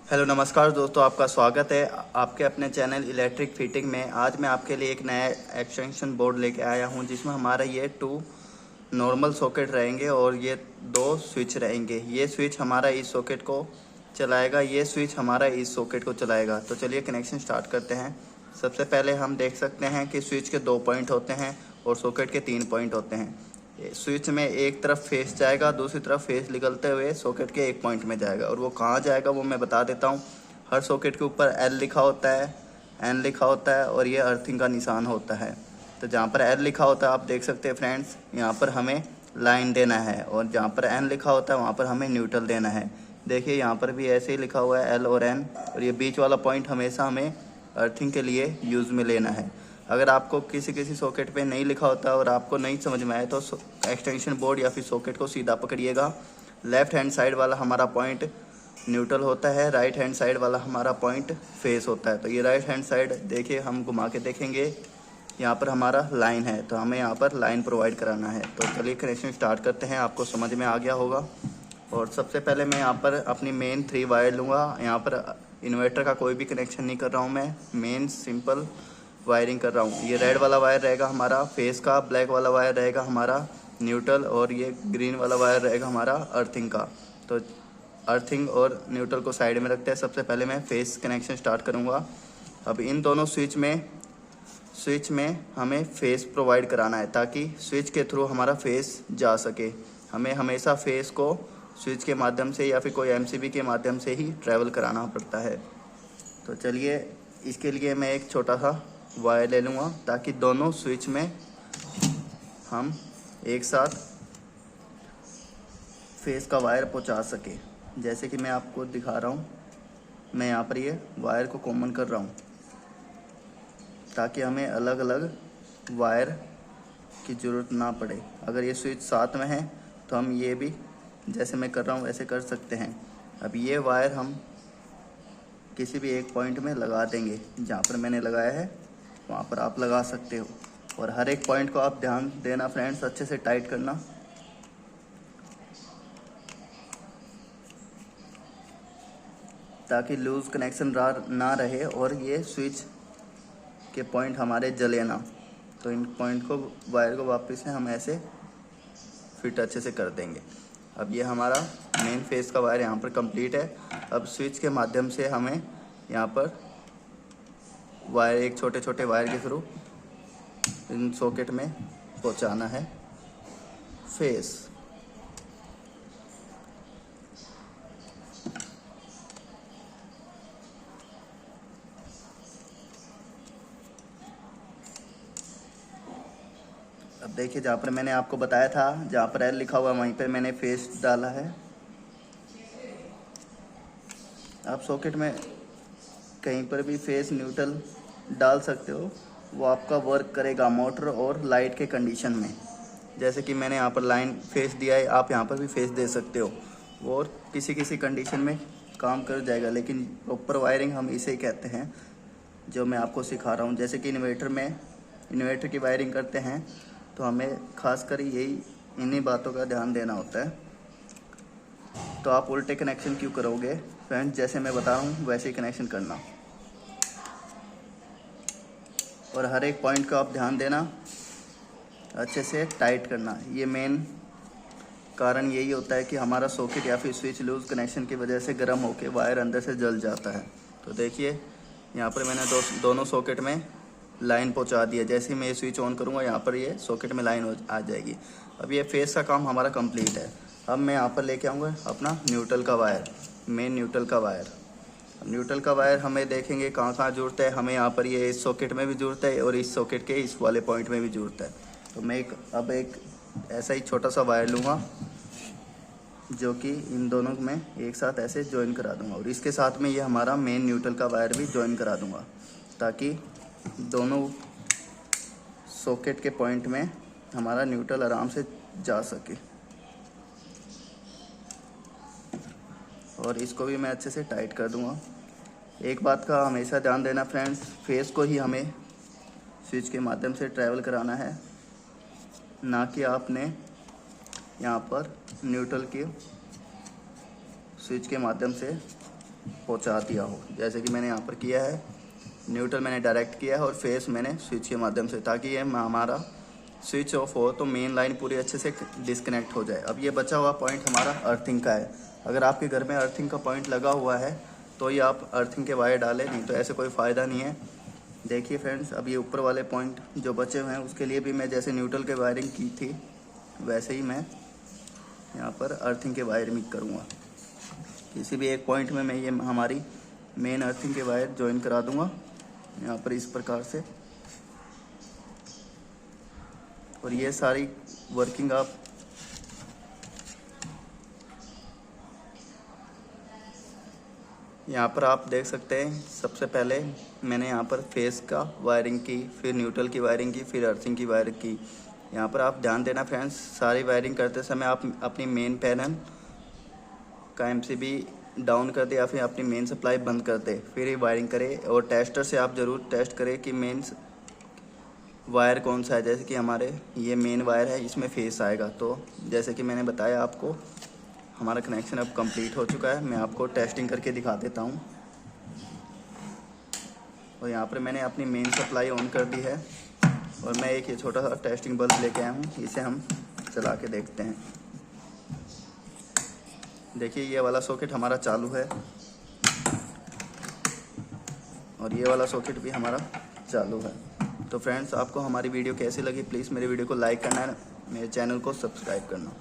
Hello नमस्कार दोस्तों, आपका स्वागत है आपके अपने चैनल इलेक्ट्रिक फिटिंग में। आज मैं आपके लिए एक नया एक्सटेंशन बोर्ड लेके आया हूं, जिसमें हमारा ये 2 नॉर्मल सॉकेट रहेंगे और ये 2 स्विच रहेंगे। ये स्विच हमारा इस सॉकेट को चलाएगा, ये स्विच हमारा इस सॉकेट को चलाएगा। तो चलिए कनेक्शन स्टार्ट करते हैं। सबसे पहले हम देख सकते हैं कि स्विच के 2 पॉइंट होते हैं और सॉकेट के 3 पॉइंट होते हैं। स्विच में एक तरफ फेस जाएगा, दूसरी तरफ फेस निकलते हुए सॉकेट के एक पॉइंट में जाएगा। और वो कहाँ जाएगा वो मैं बता देता हूँ। हर सॉकेट के ऊपर एल लिखा होता है, एन लिखा होता है और ये अर्थिंग का निशान होता है। तो जहाँ पर एल लिखा होता है आप देख सकते हैं फ्रेंड्स, यहाँ पर हमें लाइन देना है, और जहाँ पर एन लिखा होता है वहाँ पर हमें न्यूट्रल देना है। देखिए यहाँ पर भी ऐसे ही लिखा हुआ है एल और एन, और ये बीच वाला पॉइंट हमेशा हमें अर्थिंग के लिए यूज़ में लेना है। अगर आपको किसी सॉकेट पे नहीं लिखा होता और आपको नहीं समझ में आए तो एक्सटेंशन बोर्ड या फिर सॉकेट को सीधा पकड़िएगा। लेफ्ट हैंड साइड वाला हमारा पॉइंट न्यूट्रल होता है, राइट हैंड साइड वाला हमारा पॉइंट फेस होता है। तो ये राइट हैंड साइड देखिए, हम घुमा के देखेंगे, यहाँ पर हमारा लाइन है, तो हमें यहाँ पर लाइन प्रोवाइड कराना है। तो चलिए कनेक्शन स्टार्ट करते हैं, आपको समझ में आ गया होगा। और सबसे पहले मैं यहाँ पर अपनी मेन 3 वायर लूँगा। यहाँ पर इन्वर्टर का कोई भी कनेक्शन नहीं कर रहा हूँ, मैं मेन सिंपल वायरिंग कर रहा हूँ। ये रेड वाला वायर रहेगा हमारा फेस का, ब्लैक वाला वायर रहेगा हमारा न्यूट्रल, और ये ग्रीन वाला वायर रहेगा हमारा अर्थिंग का। तो अर्थिंग और न्यूट्रल को साइड में रखते हैं। सबसे पहले मैं फेस कनेक्शन स्टार्ट करूँगा। अब इन दोनों स्विच में हमें फेस प्रोवाइड कराना है, ताकि स्विच के थ्रू हमारा फेस जा सके। हमें हमेशा फेस को स्विच के माध्यम से या फिर कोई एमसीबी के माध्यम से ही ट्रैवल कराना पड़ता है। तो चलिए इसके लिए मैं एक छोटा सा वायर ले लूँगा, ताकि दोनों स्विच में हम एक साथ फेस का वायर पहुँचा सके। जैसे कि मैं आपको दिखा रहा हूँ, मैं यहाँ पर ये वायर को कॉमन कर रहा हूँ, ताकि हमें अलग अलग वायर की ज़रूरत ना पड़े। अगर ये स्विच साथ में है तो हम ये भी जैसे मैं कर रहा हूँ वैसे कर सकते हैं। अब ये वायर हम किसी भी एक पॉइंट में लगा देंगे, जहाँ पर मैंने लगाया है वहाँ पर आप लगा सकते हो। और हर एक पॉइंट को आप ध्यान देना फ्रेंड्स, अच्छे से टाइट करना, ताकि लूज़ कनेक्शन ना रहे और ये स्विच के पॉइंट हमारे जले ना। तो इन पॉइंट को, वायर को वापस से हम ऐसे फिट अच्छे से कर देंगे। अब ये हमारा मेन फेस का वायर यहाँ पर कंप्लीट है। अब स्विच के माध्यम से हमें यहाँ पर वायर, एक छोटे छोटे वायर के थ्रू इन सॉकेट में पहुँचाना है फेस। अब देखिए, जहाँ पर मैंने आपको बताया था, जहाँ पर एल लिखा हुआ वहीं पर मैंने फेस डाला है। आप सॉकेट में कहीं पर भी फेस न्यूट्रल डाल सकते हो, वो आपका वर्क करेगा मोटर और लाइट के कंडीशन में। जैसे कि मैंने यहाँ पर लाइन फेस दिया है, आप यहाँ पर भी फेस दे सकते हो, वो और किसी कंडीशन में काम कर जाएगा। लेकिन प्रॉपर वायरिंग हम इसे कहते हैं, जो मैं आपको सिखा रहा हूँ। जैसे कि इन्वर्टर की वायरिंग करते हैं तो हमें खासकर यही इन्हीं बातों का ध्यान देना होता है। तो आप उल्टे कनेक्शन क्यों करोगे फ्रेंड्स, जैसे मैं बता रहा हूँ वैसे ही कनेक्शन करना, और हर एक पॉइंट का आप ध्यान देना, अच्छे से टाइट करना। ये मेन कारण यही होता है कि हमारा सॉकेट या फिर स्विच लूज कनेक्शन की वजह से गर्म होकर वायर अंदर से जल जाता है। तो देखिए यहाँ पर मैंने दोनों सॉकेट में लाइन पहुँचा दिया। जैसे ही मैं ये स्विच ऑन करूँगा, यहाँ पर ये सॉकेट में लाइन आ जाएगी। अब ये फेस का काम हमारा कंप्लीट है। अब मैं यहाँ पर लेके आऊँगा अपना न्यूट्रल का वायर, मेन न्यूट्रल का वायर। न्यूट्रल का वायर हमें देखेंगे कहाँ कहाँ जरूरत है। हमें यहाँ पर ये इस सॉकेट में भी जरूरत है और इस सॉकेट के इस वाले पॉइंट में भी जरूरत है। तो मैं अब एक ऐसा ही छोटा सा वायर लूँगा, जो कि इन दोनों में एक साथ ऐसे ज्वाइन करा दूँगा, और इसके साथ में ये हमारा मेन न्यूट्रल का वायर भी ज्वाइन करा दूँगा, ताकि दोनों सॉकेट के पॉइंट में हमारा न्यूट्रल आराम से जा सके। और इसको भी मैं अच्छे से टाइट कर दूंगा। एक बात का हमेशा ध्यान देना फ्रेंड्स, फेस को ही हमें स्विच के माध्यम से ट्रैवल कराना है, ना कि आपने यहाँ पर न्यूट्रल के स्विच के माध्यम से पहुंचा दिया हो, जैसे कि मैंने यहाँ पर किया है। न्यूट्रल मैंने डायरेक्ट किया है और फेस मैंने स्विच के माध्यम से, ताकि ये हमारा स्विच ऑफ हो तो मेन लाइन पूरी अच्छे से डिस्कनेक्ट हो जाए। अब ये बचा हुआ पॉइंट हमारा अर्थिंग का है। अगर आपके घर में अर्थिंग का पॉइंट लगा हुआ है तो ये आप अर्थिंग के वायर डालें, नहीं तो ऐसे कोई फ़ायदा नहीं है। देखिए फ्रेंड्स, अब ये ऊपर वाले पॉइंट जो बचे हुए हैं उसके लिए भी मैं जैसे न्यूट्रल के वायरिंग की थी वैसे ही मैं यहाँ पर अर्थिंग के वायरिंग करूँगा। किसी भी एक पॉइंट में मैं ये हमारी मेन अर्थिंग के वायर ज्वाइन करा दूँगा यहाँ पर इस प्रकार से। और ये सारी वर्किंग आप यहाँ पर आप देख सकते हैं। सबसे पहले मैंने यहाँ पर फेस का वायरिंग की, फिर न्यूट्रल की वायरिंग की, फिर अर्थिंग की वायरिंग की। यहाँ पर आप ध्यान देना फ्रेंड्स, सारी वायरिंग करते समय आप अपनी मेन पैनल का एमसीबी डाउन कर दे या फिर अपनी मेन सप्लाई बंद कर दे, फिर ही वायरिंग करें। और टेस्टर से आप ज़रूर टेस्ट करें कि मेन वायर कौन सा है। जैसे कि हमारे ये मेन वायर है, इसमें फेस आएगा। तो जैसे कि मैंने बताया आपको, हमारा कनेक्शन अब कंप्लीट हो चुका है। मैं आपको टेस्टिंग करके दिखा देता हूँ। और यहाँ पर मैंने अपनी मेन सप्लाई ऑन कर दी है और मैं एक ये छोटा सा टेस्टिंग बल्ब लेके आया हूँ, इसे हम चला के देखते हैं। देखिए ये वाला सॉकेट हमारा चालू है और ये वाला सॉकेट भी हमारा चालू है। तो फ्रेंड्स, आपको हमारी वीडियो कैसी लगी, प्लीज़ मेरे वीडियो को लाइक करना है, मेरे चैनल को सब्सक्राइब करना।